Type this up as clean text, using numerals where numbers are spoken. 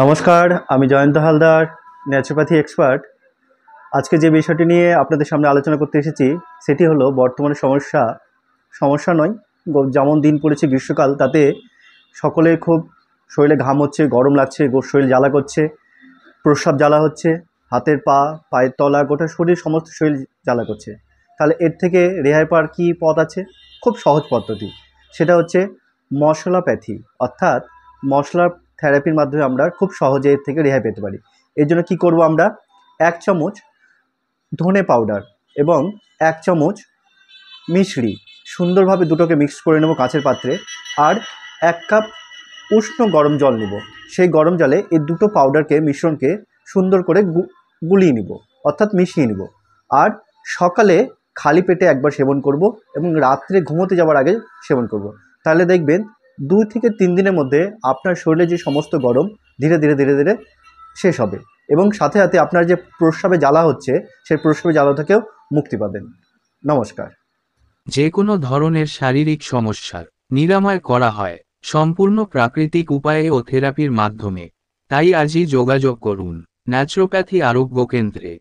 নমস্কার, আমি Jayanta Haldar, naturopathy expert. আজকে যে বিষয়টি নিয়ে আপনাদের সামনে আলোচনা করতে এসেছি সেটি হলো বর্তমানে সমস্যা নয়, যেমন দিন পড়েছে গ্রীষ্মকাল, তাতে সকলে খুব শরীরে ঘাম হচ্ছে, গরম লাগছে, শরীর জ্বালা করছে, প্রস্রাব জ্বালা হচ্ছে, হাতের পায়ের তলা, গোটা শরীর, সমস্ত শরীর জ্বালা করছে। তাহলে এর থেকে রেহাই পাওয়ার কী পথ আছে? খুব সহজ পদ্ধতি, সেটা হচ্ছে মশলাপ্যাথি, অর্থাৎ মশলা থেরাপির মাধ্যমে আমরা খুব সহজে এর থেকে রেহাই পেতে পারি। এর জন্য কী করব? আমরা 1 চামচ ধনে পাউডার এবং 1 চামচ মিশরি সুন্দরভাবে দুটোকে মিক্স করে নেব কাঁচের পাত্রে, আর 1 কাপ উষ্ণ গরম জল নেব। সেই গরম জলে এই দুটো মিশ্রণকে সুন্দর করে গুলিয়ে নিব, অর্থাৎ মিশিয়ে নিব। আর সকালে খালি পেটে একবার সেবন করব এবং রাত্রে ঘুমোতে যাওয়ার আগে সেবন করব। তাহলে দেখবেন 2 থেকে 3 দিনের মধ্যে আপনার শরীরে যে সমস্ত গরম ধীরে ধীরে ধীরে ধীরে শেষ হবে, এবং সাথে সাথে আপনার যে প্রস্রাবে জ্বালা হচ্ছে সেই প্রস্রাবে জ্বালা থেকেও মুক্তি পাবেন। নমস্কার। যে কোনো ধরনের শারীরিক সমস্যার নিরাময় করা হয় সম্পূর্ণ প্রাকৃতিক উপায়ে ও থেরাপির মাধ্যমে। তাই আজই যোগাযোগ করুন ন্যাচুরোপ্যাথি আরোগ্য কেন্দ্রে।